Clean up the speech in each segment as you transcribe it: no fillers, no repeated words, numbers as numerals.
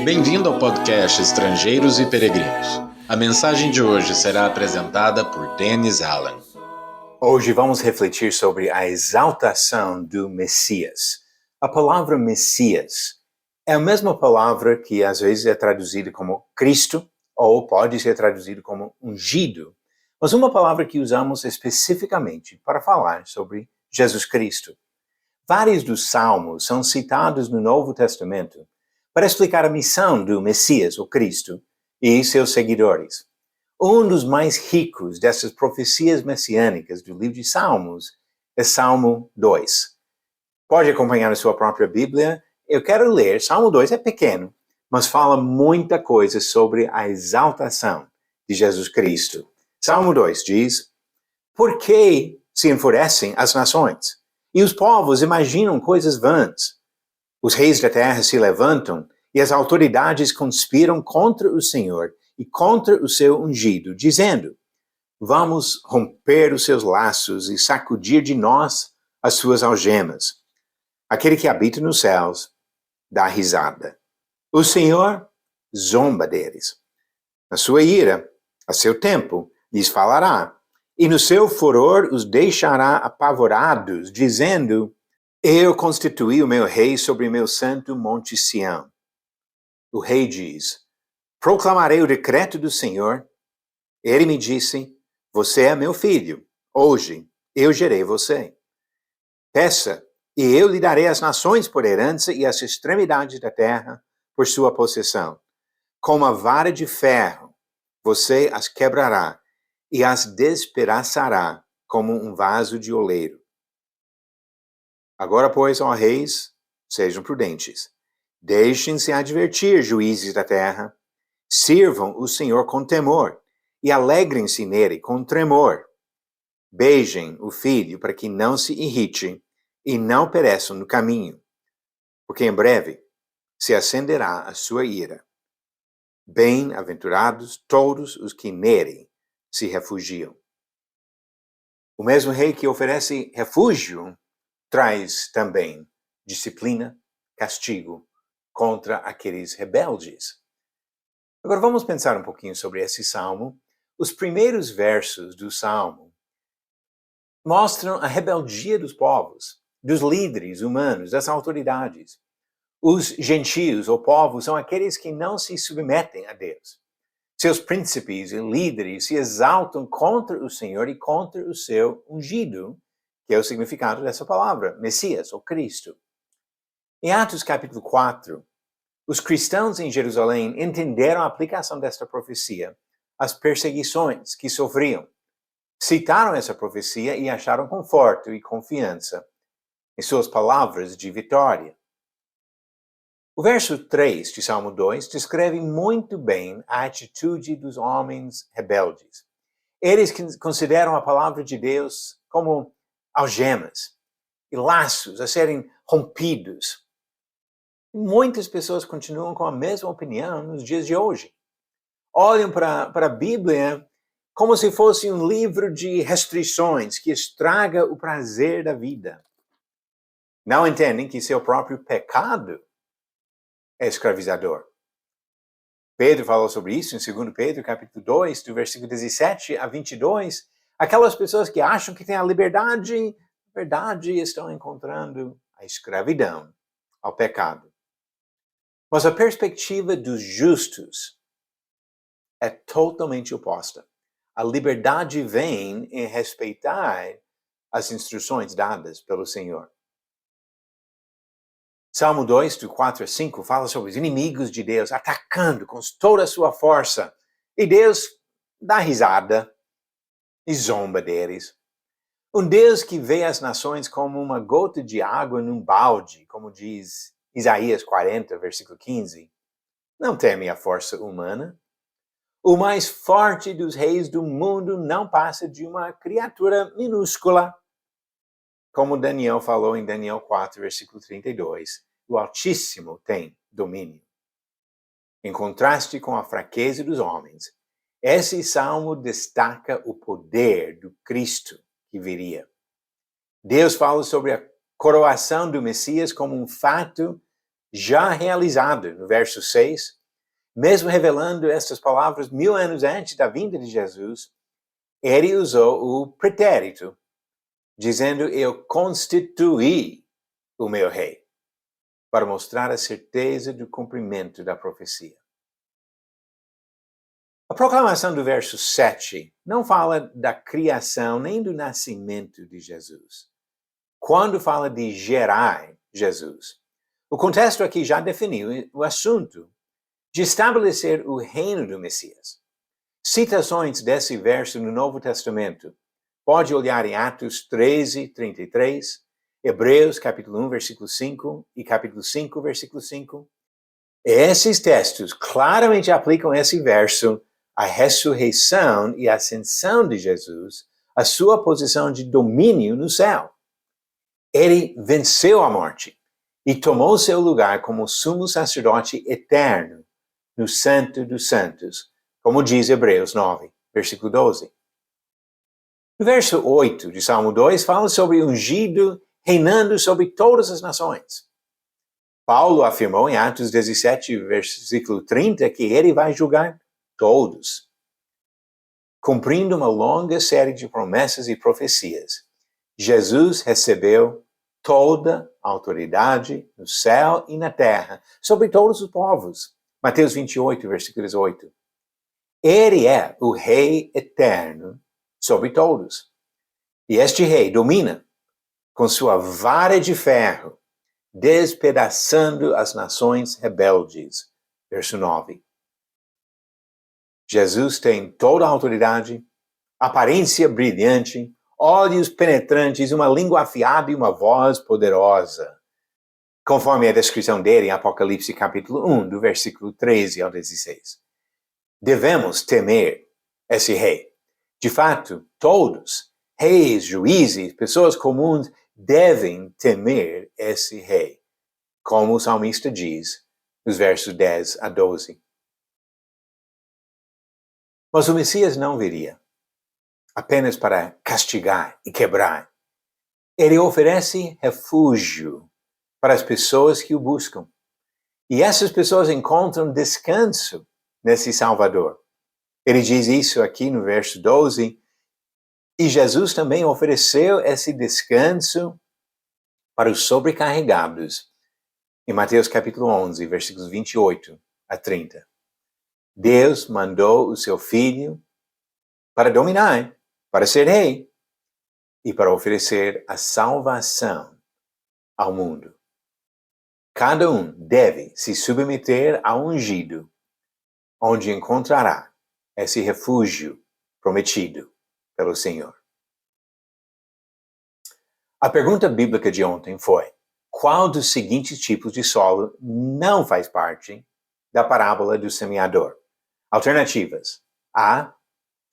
Bem-vindo ao podcast Estrangeiros e Peregrinos. A mensagem de hoje será apresentada por Dennis Allen. Hoje vamos refletir sobre a exaltação do Messias. A palavra Messias é a mesma palavra que às vezes é traduzida como Cristo ou pode ser traduzida como ungido, mas uma palavra que usamos especificamente para falar sobre Jesus Cristo. Vários dos salmos são citados no Novo Testamento para explicar a missão do Messias, o Cristo, e seus seguidores. Um dos mais ricos dessas profecias messiânicas do livro de Salmos é Salmo 2. Pode acompanhar na sua própria Bíblia. Eu quero ler. Salmo 2 é pequeno, mas fala muita coisa sobre a exaltação de Jesus Cristo. Salmo 2 diz: Por que se enfurecem as nações? E os povos imaginam coisas vãs. Os reis da terra se levantam e as autoridades conspiram contra o Senhor e contra o seu ungido, dizendo: Vamos romper os seus laços e sacudir de nós as suas algemas. Aquele que habita nos céus dá risada. O Senhor zomba deles. Na sua ira, a seu tempo, lhes falará, e no seu furor os deixará apavorados, dizendo: Eu constituí o meu rei sobre meu santo monte Sião. O rei diz: Proclamarei o decreto do Senhor. Ele me disse: Você é meu filho. Hoje eu gerei você. Peça, e eu lhe darei as nações por herança e as extremidades da terra por sua possessão. Com uma vara de ferro você as quebrará e as despedaçará como um vaso de oleiro. Agora, pois, ó reis, sejam prudentes. Deixem-se advertir, juízes da terra. Sirvam o Senhor com temor e alegrem-se nele com tremor. Beijem o filho para que não se irrite e não pereçam no caminho, porque em breve se acenderá a sua ira. Bem-aventurados todos os que nele se refugiam. O mesmo rei que oferece refúgio traz também disciplina, castigo contra aqueles rebeldes. Agora vamos pensar um pouquinho sobre esse salmo. Os primeiros versos do salmo mostram a rebeldia dos povos, dos líderes humanos, das autoridades. Os gentios ou povos são aqueles que não se submetem a Deus. Seus príncipes e líderes se exaltam contra o Senhor e contra o seu ungido, que é o significado dessa palavra, Messias ou Cristo. Em Atos capítulo 4, os cristãos em Jerusalém entenderam a aplicação desta profecia às perseguições que sofriam. Citaram essa profecia e acharam conforto e confiança em suas palavras de vitória. O verso 3 de Salmo 2 descreve muito bem a atitude dos homens rebeldes. Eles consideram a palavra de Deus como algemas e laços a serem rompidos. Muitas pessoas continuam com a mesma opinião nos dias de hoje. Olham para a Bíblia como se fosse um livro de restrições que estraga o prazer da vida. Não entendem que seu próprio pecado é escravizador. Pedro falou sobre isso em 2 Pedro, capítulo 2, do versículo 17 a 22. Aquelas pessoas que acham que têm a liberdade, na verdade estão encontrando a escravidão ao pecado. Mas a perspectiva dos justos é totalmente oposta. A liberdade vem em respeitar as instruções dadas pelo Senhor. Salmo 2, do 4 a 5, fala sobre os inimigos de Deus atacando com toda a sua força. E Deus dá risada e zomba deles. Um Deus que vê as nações como uma gota de água num balde, como diz Isaías 40, versículo 15. Não teme a força humana. O mais forte dos reis do mundo não passa de uma criatura minúscula. Como Daniel falou em Daniel 4, versículo 32. O Altíssimo tem domínio. Em contraste com a fraqueza dos homens, esse salmo destaca o poder do Cristo que viria. Deus fala sobre a coroação do Messias como um fato já realizado, no verso 6, mesmo revelando estas palavras 1000 anos antes da vinda de Jesus, ele usou o pretérito, dizendo, eu constituí o meu rei, para mostrar a certeza do cumprimento da profecia. A proclamação do verso 7 não fala da criação nem do nascimento de Jesus. Quando fala de gerar Jesus, o contexto aqui já definiu o assunto de estabelecer o reino do Messias. Citações desse verso no Novo Testamento. Pode olhar em Atos 13, 33, Hebreus capítulo 1, versículo 5 e capítulo 5, versículo 5. Esses textos claramente aplicam esse verso à ressurreição e ascensão de Jesus, à sua posição de domínio no céu. Ele venceu a morte e tomou seu lugar como sumo sacerdote eterno no Santo dos Santos, como diz Hebreus 9, versículo 12. No verso 8 de Salmo 2, fala sobre ungido reinando sobre todas as nações. Paulo afirmou em Atos 17, versículo 30, que ele vai julgar todos, cumprindo uma longa série de promessas e profecias. Jesus recebeu toda a autoridade no céu e na terra, sobre todos os povos. Mateus 28, versículo 8. Ele é o Rei eterno sobre todos. E este Rei domina com sua vara de ferro, despedaçando as nações rebeldes. Verso 9. Jesus tem toda a autoridade, aparência brilhante, olhos penetrantes, uma língua afiada e uma voz poderosa. Conforme a descrição dele em Apocalipse capítulo 1, do versículo 13 ao 16. Devemos temer esse rei. De fato, todos, reis, juízes, pessoas comuns, devem temer esse rei, como o salmista diz nos versos 10 a 12. Mas o Messias não viria apenas para castigar e quebrar. Ele oferece refúgio para as pessoas que o buscam. E essas pessoas encontram descanso nesse Salvador. Ele diz isso aqui no verso 12. E Jesus também ofereceu esse descanso para os sobrecarregados. Em Mateus capítulo 11, versículos 28 a 30. Deus mandou o seu Filho para dominar, para ser rei e para oferecer a salvação ao mundo. Cada um deve se submeter ao ungido, onde encontrará esse refúgio prometido pelo Senhor. A pergunta bíblica de ontem foi: qual dos seguintes tipos de solo não faz parte da parábola do semeador? Alternativas: A,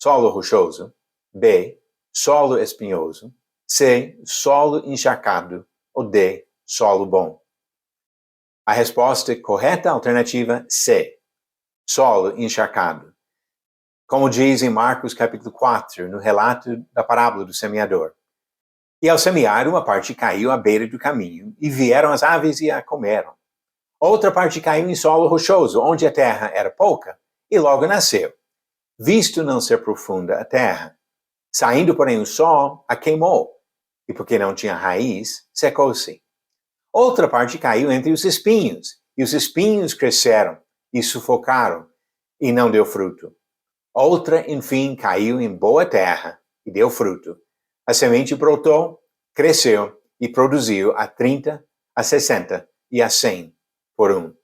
solo rochoso; B, solo espinhoso; C, solo encharcado; ou D, solo bom. A resposta correta, alternativa C, solo encharcado. Como diz em Marcos capítulo 4, no relato da parábola do semeador. E ao semear, uma parte caiu à beira do caminho, e vieram as aves e a comeram. Outra parte caiu em solo rochoso, onde a terra era pouca, e logo nasceu. Visto não ser profunda a terra, saindo porém o sol, a queimou, e porque não tinha raiz, secou-se. Outra parte caiu entre os espinhos, e os espinhos cresceram, e sufocaram, e não deu fruto. Outra, enfim, caiu em boa terra, e deu fruto. A semente brotou, cresceu, e produziu a 30, a 60 e a 100 por um.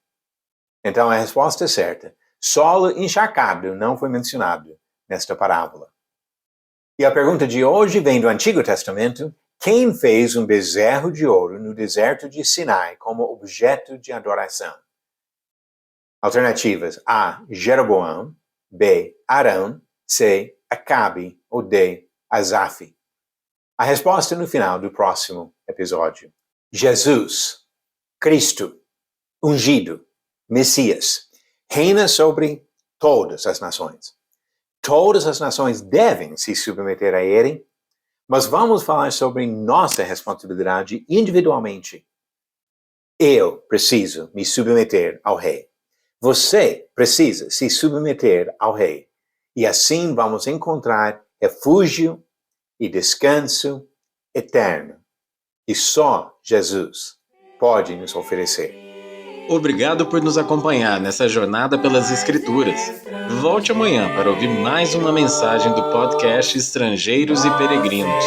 Então a resposta é certa. Solo encharcado não foi mencionado nesta parábola. E a pergunta de hoje vem do Antigo Testamento. Quem fez um bezerro de ouro no deserto de Sinai como objeto de adoração? Alternativas: A, Jeroboão; B, Arão; C, Acabe; ou D, Asaf. A resposta no final do próximo episódio. Jesus, Cristo, ungido, Messias, reina sobre todas as nações. Todas as nações devem se submeter a ele, mas vamos falar sobre nossa responsabilidade individualmente. Eu preciso me submeter ao Rei. Você precisa se submeter ao Rei, e assim vamos encontrar refúgio e descanso eterno, que só Jesus pode nos oferecer. Obrigado por nos acompanhar nessa jornada pelas Escrituras. Volte amanhã para ouvir mais uma mensagem do podcast Estrangeiros e Peregrinos.